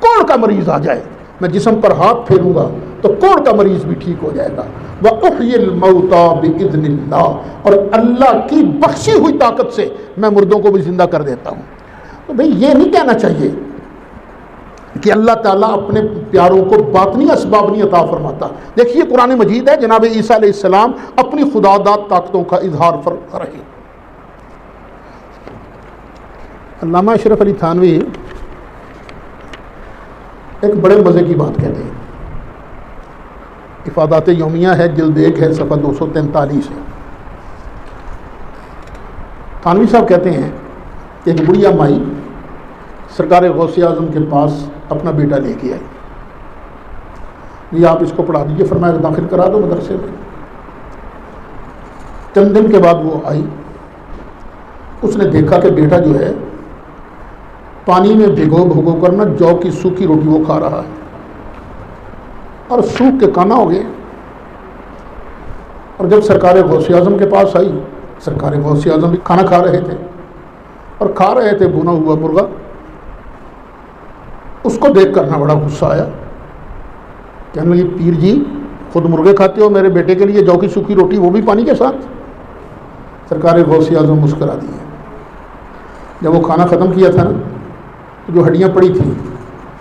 کوڑ کا مریض آ جائے، میں جسم پر ہاتھ پھیروں گا تو کوڑ کا مریض بھی ٹھیک ہو جائے گا۔ وَأُحْيِي الْمَوْتَى بِإِذْنِ اللَّهِ، اور اللہ کی بخشی ہوئی طاقت سے میں مردوں کو بھی زندہ کر دیتا ہوں۔ تو بھئی یہ نہیں کہنا چاہیے کہ اللہ تعالیٰ اپنے پیاروں کو باطنی اسباب نہیں عطا فرماتا۔ دیکھیے قرآن مجید ہے، جناب عیسیٰ علیہ السلام اپنی خداداد طاقتوں کا اظہار کر رہے۔ علامہ اشرف علی تھانوی ایک بڑے مزے کی بات کہتے ہیں. افادات یومیہ ہے، جلد 1 ہے، صفحہ 243 ہے. تھانوی صاحب کہتے ہیں کہ ایک بڑھیا مائی سرکار غوث اعظم کے پاس اپنا بیٹا لے کے آئی. یہ آپ اس کو پڑھا دیجیے. فرمایا داخل کرا دو مدرسے میں. چند دن کے بعد وہ آئی. اس نے دیکھا کہ بیٹا جو ہے پانی میں بھگو کر نا جو کی سوکھی روٹی وہ کھا رہا ہے، اور سوکھ کے کانا ہو گئے. اور جب سرکار غوث اعظم کے پاس آئی، سرکار غوث اعظم بھی کھانا کھا رہے تھے اور کھا رہے تھے بھنا ہوا مرغا. اس کو دیکھ کر نہ بڑا غصہ آیا. کہنے لگی پیر جی خود مرغے کھاتے ہو، میرے بیٹے کے لیے جو کی سوکھی روٹی وہ بھی پانی کے ساتھ. سرکار غوث اعظم مسکرا دیے. جب وہ کھانا ختم کیا تھا نا، جو ہڈیاں پڑی تھیں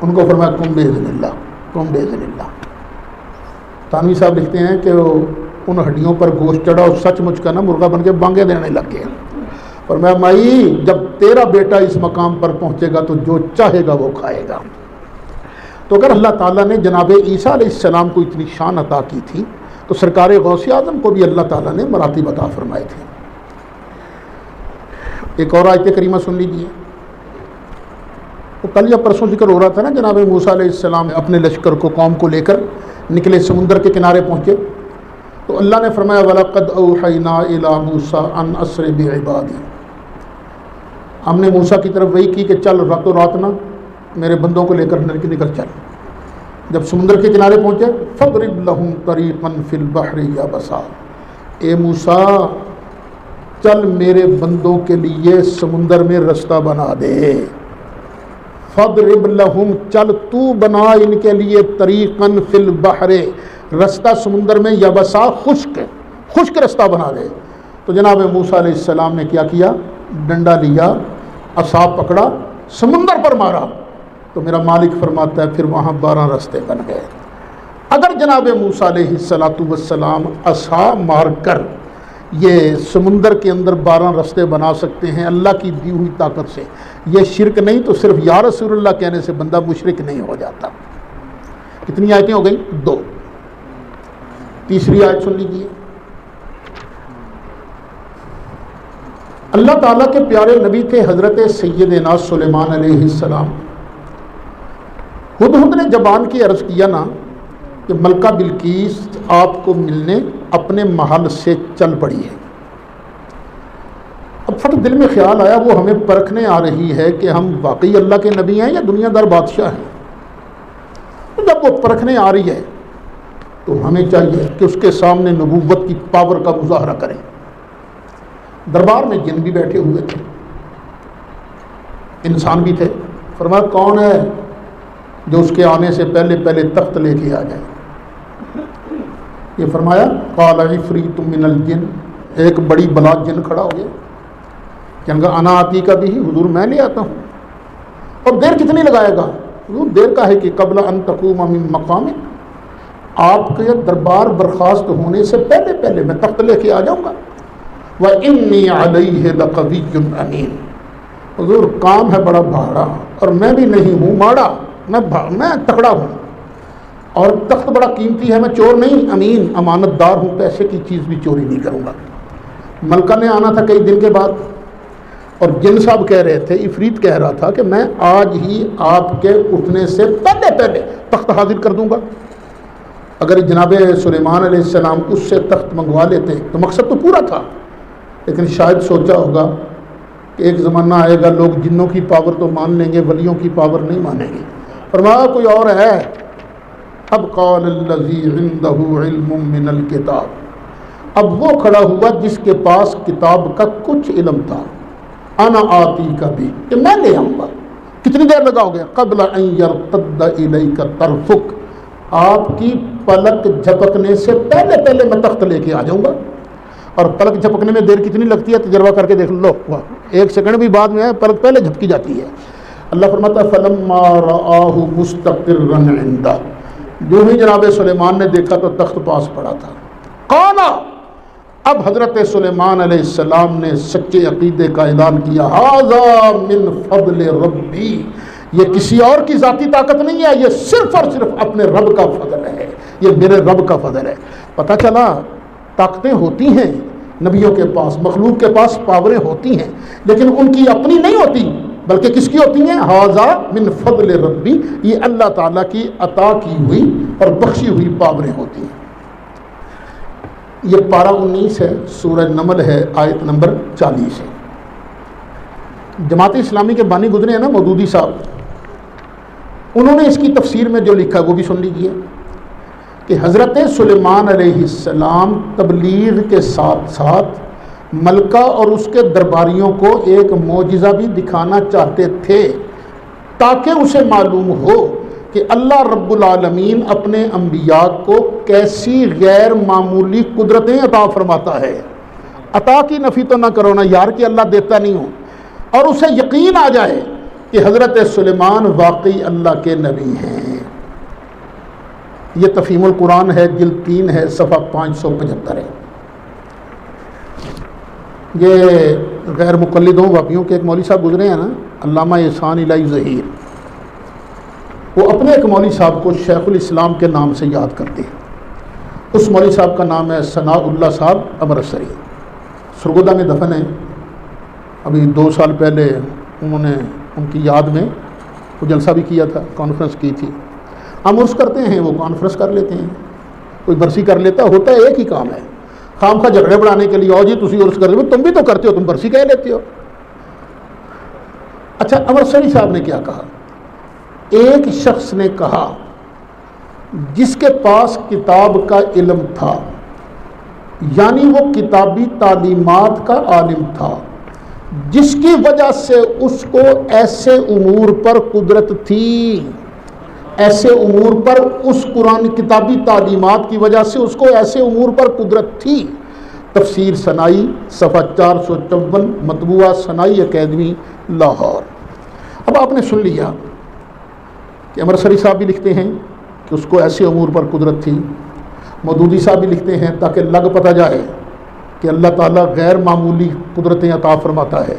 ان کو فرمایا کم باذن اللہ، کم باذن اللہ. تھانوی صاحب لکھتے ہیں کہ ان ہڈیوں پر گوشت چڑھا اور سچ مچ کا نا مرغا بن کے بانگے دینے لگ گیا. فرمایا مائی جب تیرا بیٹا اس مقام پر پہنچے گا تو جو چاہے گا وہ کھائے گا. تو اگر اللہ تعالیٰ نے جناب عیسیٰ علیہ السلام کو اتنی شان عطا کی تھی تو سرکار غوث اعظم کو بھی اللہ تعالیٰ نے مراتب عطا فرمائے تھے. ایک اور آیت کریمہ سن لیجیے. کل یا پرسوں ذکر ہو رہا تھا نا، جناب موسیٰ علیہ السلام اپنے لشکر کو، قوم کو لے کر نکلے، سمندر کے کنارے پہنچے تو اللہ نے فرمایا وَلَقَدْ أَوْحَيْنَا إِلَىٰ مُوسَىٰ أَنْ أَسْرِ بِعِبَادِي. ہم نے موسیٰ کی طرف وحی کی کہ چل راتوں رات نہ میرے بندوں کو لے کر نکل چل. جب سمندر کے کنارے پہنچے فَاضْرِبْ لَهُمْ طَرِيقًا فِي الْبَحْرِ يَبَسًا. اے موسیٰ چل میرے بندوں کے لیے سمندر میں رستہ بنا دے. فَاضْرِبْ لَهُمْ چل تو بنا ان کے لیے طریقاً فی البحر رستہ سمندر میں، یبسا خشک رستہ بنا دے. تو جناب موسیٰ علیہ السلام نے کیا کیا؟ ڈنڈا لیا، عصا پکڑا، سمندر پر مارا. تو میرا مالک فرماتا ہے پھر وہاں 12 رستے بن گئے. اگر جناب موسیٰ علیہ السلام عصا مار کر یہ سمندر کے اندر 12 رستے بنا سکتے ہیں اللہ کی دی ہوئی طاقت سے، یہ شرک نہیں تو صرف یا رسول اللہ کہنے سے بندہ مشرک نہیں ہو جاتا. کتنی آیتیں ہو گئیں؟ 2. تیسری آیت سن لیجیے. اللہ تعالیٰ کے پیارے نبی تھے حضرت سیدنا سلیمان علیہ السلام. ہدہد نے زبان کی عرض کیا نا کہ ملکہ بلقیس آپ کو ملنے اپنے محل سے چل پڑی ہے. اب پھر دل میں خیال آیا وہ ہمیں پرکھنے آ رہی ہے کہ ہم واقعی اللہ کے نبی ہیں یا دنیا دار بادشاہ ہیں. تو جب وہ پرکھنے آ رہی ہے تو ہمیں چاہیے کہ اس کے سامنے نبوت کی پاور کا مظاہرہ کریں. دربار میں جن بھی بیٹھے ہوئے تھے، انسان بھی تھے. فرمایا کون ہے جو اس کے آنے سے پہلے تخت لے کے آ جائے؟ یہ فرمایا قال عفریت من الجن. ایک بڑی بلا جن کھڑا ہو گیا، کہنے لگا انا آتی کا بھی حضور میں لے آتا ہوں. اور دیر کتنی لگائے گا حضور؟ دیر کا ہے کہ قبل ان تقوم من مقام، آپ کے دربار برخاست ہونے سے پہلے میں تخت لے کے آ جاؤں گا. وَإِنِّي عَلَيْهِ لَقَوِيٌّ أَمِينٌ. حضور کام ہے بڑا بھاڑا اور میں بھی نہیں ہوں ماڑا، میں تکڑا ہوں اور تخت بڑا قیمتی ہے، میں چور نہیں، امین امانت دار ہوں، پیسے کی چیز بھی چوری نہیں کروں گا. ملکہ نے آنا تھا کئی دن کے بعد اور جن صاحب کہہ رہے تھے، عفریت کہہ رہا تھا کہ میں آج ہی آپ کے اٹھنے سے پہلے تخت حاضر کر دوں گا. اگر جناب سلیمان علیہ السلام اس سے تخت منگوا لیتے تو مقصد تو پورا تھا، لیکن شاید سوچا ہوگا کہ ایک زمانہ آئے گا لوگ جنوں کی پاور تو مان لیں گے، ولیوں کی پاور نہیں مانیں گے. فرمایا کوئی اور ہے. اب قال الذی عنده علم من الکتاب. اب وہ کھڑا ہوا جس کے پاس کتاب کا کچھ علم تھا. انا آتی کا بھی، کہ میں لے آؤں گا. کتنی دیر لگاؤ گے؟ قبل ان یرتد الیک طرفک، آپ کی پلک جھپکنے سے پہلے میں تخت لے کے آ جاؤں گا. اور پلک جھپکنے میں دیر کتنی لگتی ہے؟ تجربہ کر کے دیکھ لو، 1 سیکنڈ بھی بعد میں ہے، پلک پہلے جھپکی جاتی ہے. اللہ فرماتا ہے فلما رآہ مستقرا عنده. جو ہی جناب سلیمان نے دیکھا تو تخت پاس پڑا تھا. قال اب حضرت سلیمان علیہ السلام نے سچے عقیدے کا اعلان کیا، ھذا من فضل ربی، یہ کسی اور کی ذاتی طاقت نہیں ہے، یہ صرف اور صرف اپنے رب کا فضل ہے، یہ میرے رب کا فضل ہے۔ پتہ چلا طاقتیں ہوتی ہیں نبیوں کے پاس، مخلوق کے پاس پاوریں ہوتی ہیں، لیکن ان کی اپنی نہیں ہوتی، بلکہ کس کی ہوتی ہیں؟ ھذا من فضل ربی، یہ اللہ تعالیٰ کی عطا کی ہوئی اور بخشی ہوئی پاوریں ہوتی ہیں۔ یہ پارہ 19 ہے، سورہ نمل ہے، آیت نمبر 40 ہے۔ جماعت اسلامی کے بانی گزرے ہیں نا مودودی صاحب، انہوں نے اس کی تفسیر میں جو لکھا وہ بھی سن لیجیے کہ حضرت سلیمان علیہ السلام تبلیغ کے ساتھ ساتھ ملکہ اور اس کے درباریوں کو ایک معجزہ بھی دکھانا چاہتے تھے، تاکہ اسے معلوم ہو کہ اللہ رب العالمین اپنے انبیاء کو کیسی غیر معمولی قدرتیں عطا فرماتا ہے۔ عطا کی نفی تو نہ کرو نا یار کہ اللہ دیتا نہیں ہو، اور اسے یقین آ جائے کہ حضرت سلیمان واقعی اللہ کے نبی ہیں۔ یہ تفہیم القرآن ہے، جلد 3 ہے، صفحہ 575 ہے۔ یہ غیر مقلدوں وابیوں کے ایک مولوی صاحب گزرے ہیں نا، علامہ احسان الہی ظہیر، وہ اپنے ایک مولوی صاحب کو شیخ الاسلام کے نام سے یاد کرتے ہیں۔ اس مولوی صاحب کا نام ہے ثناء اللہ صاحب امرتسری، سرگودا میں دفن ہے۔ ابھی 2 سال پہلے انہوں نے ان کی یاد میں وہ جلسہ بھی کیا تھا، کانفرنس کی تھی۔ ہم عرس کرتے ہیں، وہ کانفرنس کر لیتے ہیں، کوئی برسی کر لیتا، ہوتا ہے ایک ہی کام ہے، خام خواہ جھگڑے بڑھانے کے لیے آؤ جی تسی عرس کرتے ہو، تم بھی تو کرتے ہو، تم برسی کہہ لیتے ہو۔ اچھا، امرتسری صاحب نے کیا کہا؟ ایک شخص نے کہا جس کے پاس کتاب کا علم تھا، یعنی وہ کتابی تعلیمات کا عالم تھا، جس کی وجہ سے اس کو ایسے امور پر قدرت تھی، ایسے امور پر اس قرآن کتابی تعلیمات کی وجہ سے اس کو ایسے امور پر قدرت تھی۔ تفسیر سنائی صفحہ 454، مطبوعہ سنائی اکیڈمی لاہور۔ اب آپ نے سن لیا کہ امرتسری صاحب بھی لکھتے ہیں کہ اس کو ایسے امور پر قدرت تھی، مودودی صاحب بھی لکھتے ہیں تاکہ لگ پتہ جائے کہ اللہ تعالیٰ غیر معمولی قدرتیں عطا فرماتا ہے،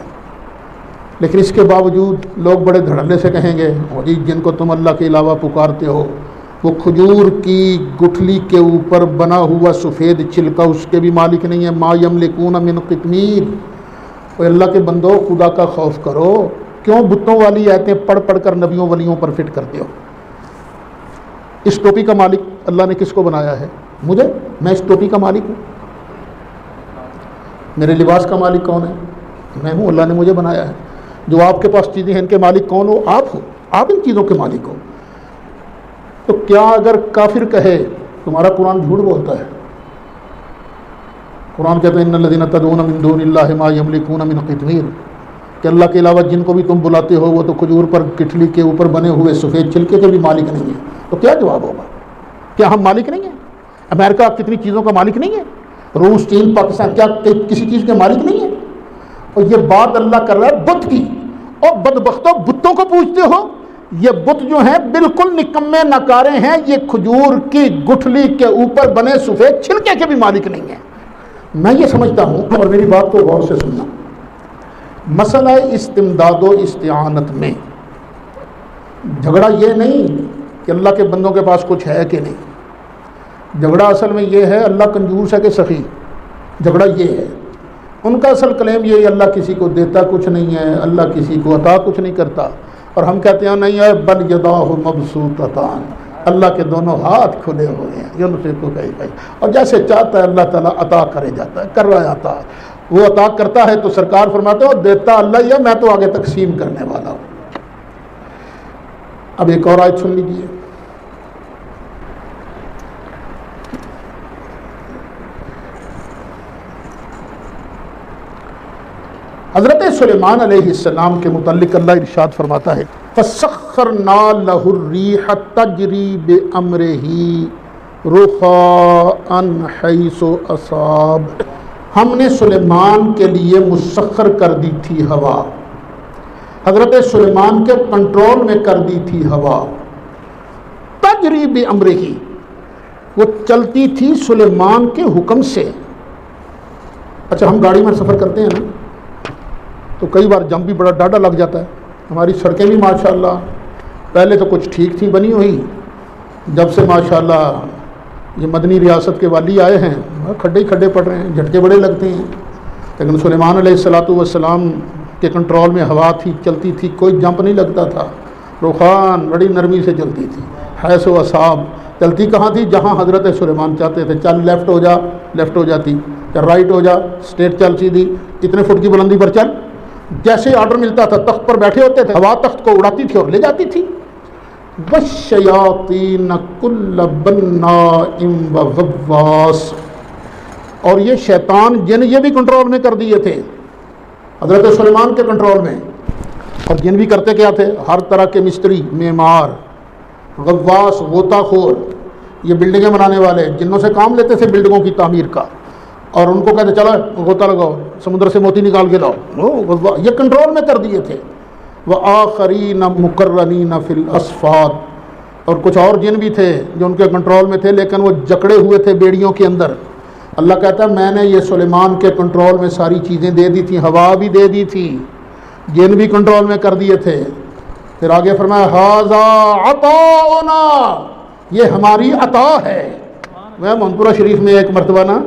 لیکن اس کے باوجود لوگ بڑے دھڑلے سے کہیں گے جی جن کو تم اللہ کے علاوہ پکارتے ہو وہ کھجور کی گٹھلی کے اوپر بنا ہوا سفید چھلکا اس کے بھی مالک نہیں ہے، ما یملکون من قطمیر۔ وہ اللہ کے بندو خدا کا خوف کرو، کیوں بتوں والی آیتیں پڑھ پڑھ کر نبیوں ولیوں پر فٹ کرتے ہو؟ اس ٹوپی کا مالک اللہ نے کس کو بنایا ہے؟ مجھے، میں اس ٹوپی کا مالک ہوں۔ میرے لباس کا مالک کون ہے؟ میں ہوں، اللہ نے مجھے بنایا ہے۔ جو آپ کے پاس چیزیں ہیں ان کے مالک کون ہو؟ آپ ہو، آپ ان چیزوں کے مالک ہو۔ تو کیا اگر کافر کہے تمہارا قرآن جھوٹ بولتا ہے؟ قرآن کہتے ہیں ان الذین تدعون من دون اللہ ما یملکون من قطمیر، کہ اللہ کے علاوہ جن کو بھی تم بلاتے ہو وہ تو کھجور پر گٹھلی کے اوپر بنے ہوئے سفید چھلکے کے بھی مالک نہیں ہیں۔ تو کیا جواب ہوگا؟ کیا ہم مالک نہیں ہیں؟ امریکہ کتنی چیزوں کا مالک نہیں ہے؟ روس، چین، پاکستان کیا کسی چیز کے مالک نہیں ہے؟ اور یہ بات اللہ کر رہا ہے بت کی، اور بدبختوں بتوں کو پوچھتے ہو؟ یہ بت جو ہیں بالکل نکمے نکارے ہیں، یہ کھجور کی گٹھلی کے اوپر بنے سفید چھلکے کے بھی مالک نہیں ہیں۔ میں یہ سمجھتا ہوں، اور میری بات کو غور سے سننا، مسئلہ استمداد و استعانت میں جھگڑا یہ نہیں کہ اللہ کے بندوں کے پاس کچھ ہے کہ نہیں، جھگڑا اصل میں یہ ہے اللہ کنجوس ہے کہ سخی، جھگڑا یہ ہے۔ ان کا اصل کلیم یہ ہے اللہ کسی کو دیتا کچھ نہیں ہے، اللہ کسی کو عطا کچھ نہیں کرتا، اور ہم کہتے ہیں نہیں ہے بل یداہ مبسوطتان، اللہ کے دونوں ہاتھ کھلے ہوئے ہیں، ینفقو کیف یشاء، اور جیسے چاہتا ہے اللہ تعالیٰ عطا کرے جاتا ہے، کر رہا ہے عطا۔ وہ عطا کرتا ہے تو سرکار فرماتے ہو دیتا اللہ ہی ہے، میں تو آگے تقسیم کرنے والا ہوں۔ اب ایک اور آیت سن لیجیے، حضرت سلیمان علیہ السلام کے متعلق اللہ ارشاد فرماتا ہے فَسَخَّرْنَا لَهُ الرِّيحَ تَجْرِي بِأَمْرِهِ رُخَاءً حَيْثُ أَصَابَ، ہم نے سلیمان کے لیے مسخر کر دی تھی ہوا، حضرت سلیمان کے کنٹرول میں کر دی تھی ہوا، تجری بِأَمْرِهِ، وہ چلتی تھی سلیمان کے حکم سے، اچھا ہم گاڑی میں سفر کرتے ہیں نا تو کئی بار جم بھی بڑا ڈاڈا لگ جاتا ہے. ہماری سڑکیں بھی ماشاءاللہ پہلے تو کچھ ٹھیک تھیں بنی ہوئی، جب سے ماشاءاللہ یہ مدنی ریاست کے والی آئے ہیں کھڈے ہی کھڈے پڑ رہے ہیں، جھٹکے بڑے لگتے ہیں. لیکن سلیمان علیہ السلام کے کنٹرول میں ہوا تھی، چلتی تھی، کوئی جمپ نہیں لگتا تھا. رخان بڑی نرمی سے چلتی تھی. حیث و اصحاب چلتی کہاں تھی؟ جہاں حضرت سلیمان چاہتے تھے. چل لیفٹ ہو جا، لیفٹ ہو جاتی، یا رائٹ ہو جا، اسٹریٹ چل سیدھی، اتنے فٹ کی بلندی پر چل. جیسے آرڈر ملتا تھا تخت پر بیٹھے ہوتے تھے، ہوا تخت کو اڑاتی تھی اور لے جاتی تھی. وَالشَّيَاطِينَ كُلَّ بَنَّاءٍ وَغَوَّاصٍ، اور یہ شیطان جن یہ بھی کنٹرول میں کر دیے تھے حضرت سلیمان کے کنٹرول میں. اور جن بھی کرتے کیا تھے؟ ہر طرح کے مستری، معمار، غواص، غوطہ خور، یہ بلڈنگیں بنانے والے جنوں سے کام لیتے تھے بلڈنگوں کی تعمیر کا، اور ان کو کہتے چلو غوطہ لگاؤ، سمندر سے موتی نکال کے لاؤ. یہ کنٹرول میں کر دیے تھے. وآخرین مقرنین فی الاسفاد، اور کچھ اور جن بھی تھے جو ان کے کنٹرول میں تھے لیکن وہ جکڑے ہوئے تھے بیڑیوں کے اندر. اللہ کہتا ہے میں نے یہ سلیمان کے کنٹرول میں ساری چیزیں دے دی تھیں، ہوا بھی دے دی تھی، جن بھی کنٹرول میں کر دیے تھے. پھر آگے فرمایا ھذا عطاؤنا، یہ ہماری عطا ہے. میں منپورہ شریف میں ایک مرتبہ نا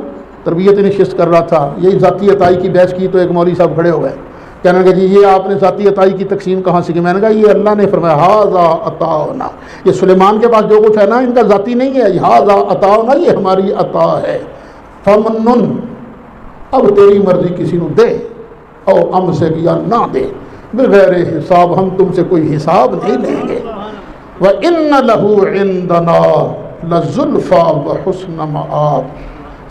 تربیت نشست کر رہا تھا، یہی ذاتی عطائی کی بحث کی تو ایک مولوی صاحب کھڑے ہو گئے، کہنے لگے جی یہ آپ نے ذاتی عطائی کی تقسیم کہاں سے کی؟ میں نے کہا یہ اللہ نے فرمایا ھذا عطاؤنا، یہ سلیمان کے پاس جو کچھ ہے نا ان کا ذاتی نہیں ہے، ھذا عطاؤنا، یہ ہماری عطا ہے. فمنن، اب تیری مرضی کسی کو دے، او امسک یا نہ دے، بغیر حساب، ہم تم سے کوئی حساب نہیں لیں گے. وَإِنَّ لَهُ عِندَنَا لَزُلْفَىٰ وَحُسْنَ مَآبٍ،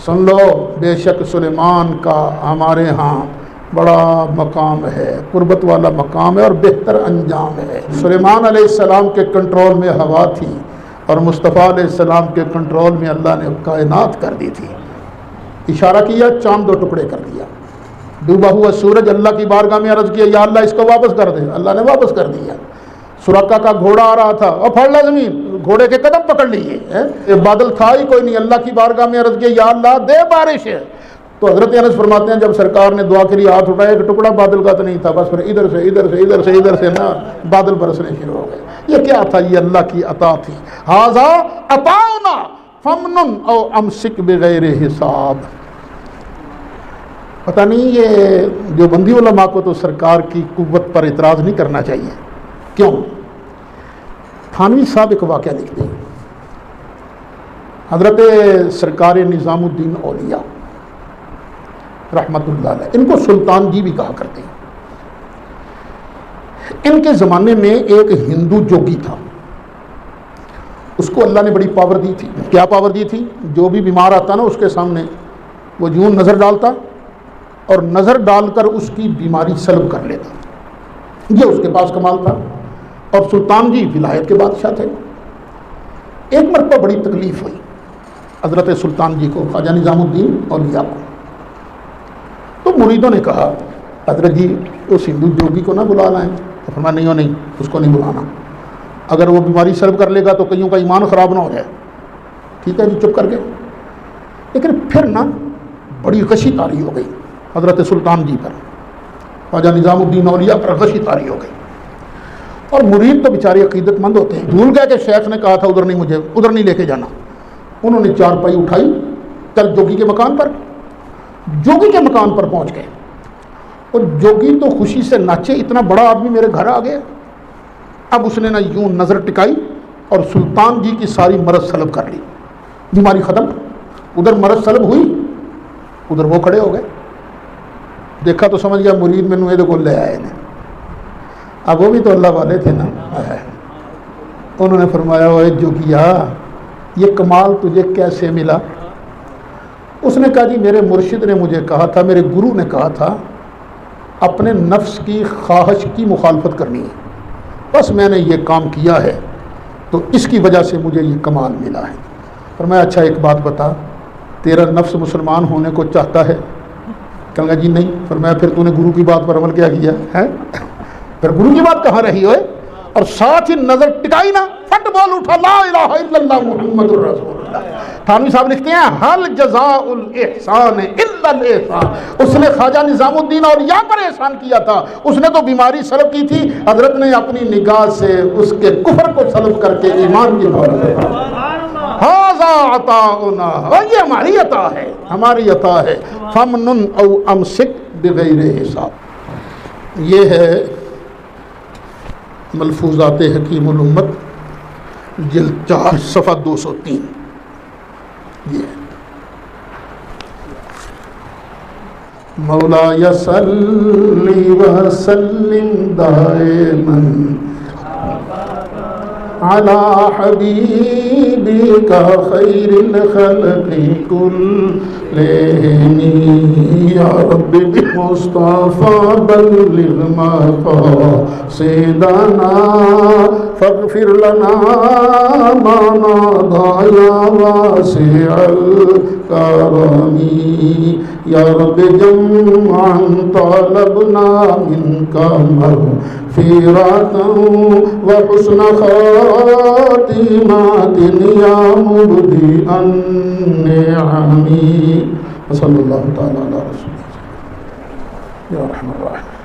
سن لو بے شک سلیمان کا ہمارے ہاں بڑا مقام ہے، قربت والا مقام ہے اور بہتر انجام ہے. سلیمان علیہ السلام کے کنٹرول میں ہوا تھی اور مصطفیٰ علیہ السلام کے کنٹرول میں اللہ نے کائنات کر دی تھی. اشارہ کیا، چاند دو ٹکڑے کر دیا. ڈوبا ہوا سورج اللہ کی بارگاہ میں عرض کیا یا اللہ اس کو واپس کر دے، اللہ نے واپس کر دیا. سراقہ کا گھوڑا آ رہا تھا، اور پھاڑ لا زمین، گھوڑے کے قدم پکڑ لیے، بادل تھا ہی کوئی نہیں. اللہ کی بارگاہ میں عرض کیا یا اللہ دے بارش. تو حضرت انس فرماتے ہیں جب سرکار نے دعا کے لیے ہاتھ اٹھایا ایک ٹکڑا بادل کا تو نہیں تھا، بس پھر ادھر سے نا بادل برسنے شروع ہو گئے. یہ کیا تھا؟ یہ اللہ کی عطا تھی. ھذا عطاؤنا فمنن او امسک بغیر حساب. پتہ نہیں یہ جو بندی علماء کو تو سرکار کی قوت پر اعتراض نہیں کرنا چاہیے. کیوں؟ تھانوی صاحب ایک واقعہ لکھتے ہیں، حضرت سرکار نظام الدین اولیاء رحمت اللہ علیہ، ان کو سلطان جی بھی کہا کرتے ہیں. ان کے زمانے میں ایک ہندو جوگی تھا، اس کو اللہ نے بڑی پاور دی تھی. کیا پاور دی تھی؟ جو بھی بیمار آتا نا اس کے سامنے وہ یوں نظر ڈالتا اور نظر ڈال کر اس کی بیماری سلب کر لیتا. یہ اس کے پاس کمال تھا. اور سلطان جی ولایت کے بادشاہ تھے. ایک مرتبہ بڑی تکلیف ہوئی حضرت سلطان جی کو، خواجہ نظام الدین اولیاء کو. تو مریدوں نے کہا حضرت جی اس ہندو جوگی کو نہ بلا لائیں. تو فرمایا نہیں نہیں اس کو نہیں بلانا، اگر وہ بیماری سلب کر لے گا تو کئیوں کا ایمان خراب نہ ہو جائے. ٹھیک ہے جی، چپ کر گئے. لیکن پھر نا بڑی غشی طاری ہو گئی حضرت سلطان جی پر، خواجہ نظام الدین اولیاء پر غشی طاری ہو گئی. اور مرید تو بیچارے عقیدت مند ہوتے ہیں، بھول گئے کہ شیخ نے کہا تھا ادھر نہیں، مجھے ادھر نہیں لے کے جانا. انہوں نے چارپائی اٹھائی، چل جوگی کے مکان پر. جوگی کے مکان پر پہنچ گئے اور جوگی تو خوشی سے ناچے، اتنا بڑا آدمی میرے گھر آ گیا. اب اس نے نا یوں نظر ٹکائی اور سلطان جی کی ساری مرض سلب کر لی. بیماری ختم، ادھر مرض سلب ہوئی، ادھر وہ کھڑے ہو گئے. دیکھا تو سمجھ گیا مرید میں کو لے آئے نے. اب وہ بھی تو اللہ والے تھے نا. انہوں نے فرمایا اوے جوگیا یہ کمال تجھے کیسے ملا؟ اس نے کہا جی میرے مرشد نے مجھے کہا تھا، میرے گرو نے کہا تھا اپنے نفس کی خواہش کی مخالفت کرنی ہے، بس میں نے یہ کام کیا ہے تو اس کی وجہ سے مجھے یہ کمال ملا ہے. فرمایا اچھا ایک بات بتا، تیرا نفس مسلمان ہونے کو چاہتا ہے؟ کہنے لگا جی نہیں. فرمایا پھر تو نے گرو کی بات پر عمل کیا ہے؟ پھر گرو کی بات کہاں رہی ہوئے؟ اور ساتھ ہی نظر ٹکائی نا، فٹ بال اٹھا لا الہ الا اللہ محمد الرسول اللہ. تھانوی صاحب لکھتے ہیں حل جزاء الاحسان الا الاحسان. اس نے خواجہ نظام الدین اولیاء پر احسان کیا تھا. اس نے تو بیماری سلب کی تھی, حضرت نے اپنی نگاہ سے اس کے کفر کو سلب کر کے ایمان کی دولت دیا. ھذا عطاؤنا, اور یہ ہماری عطا ہے, ہماری عطا ہے. فمنن او امسک بغیر حساب. یہ ہے ملفوظات حکیم الامت جلد 4 صفحہ 203. یہ مولا صلی وسلم دائما على حبيبك خير الخلق كلهم يا رب بمصطفى بلغ مقاصدنا فاغفر لنا ما مضى يا واسع الكرم يا رب جمعا طلبنا منك مغفرة وحسن خاتمة يا مبدئ النعم. وصلى الله تعالى على رسول الله يا رحمن الرحيم.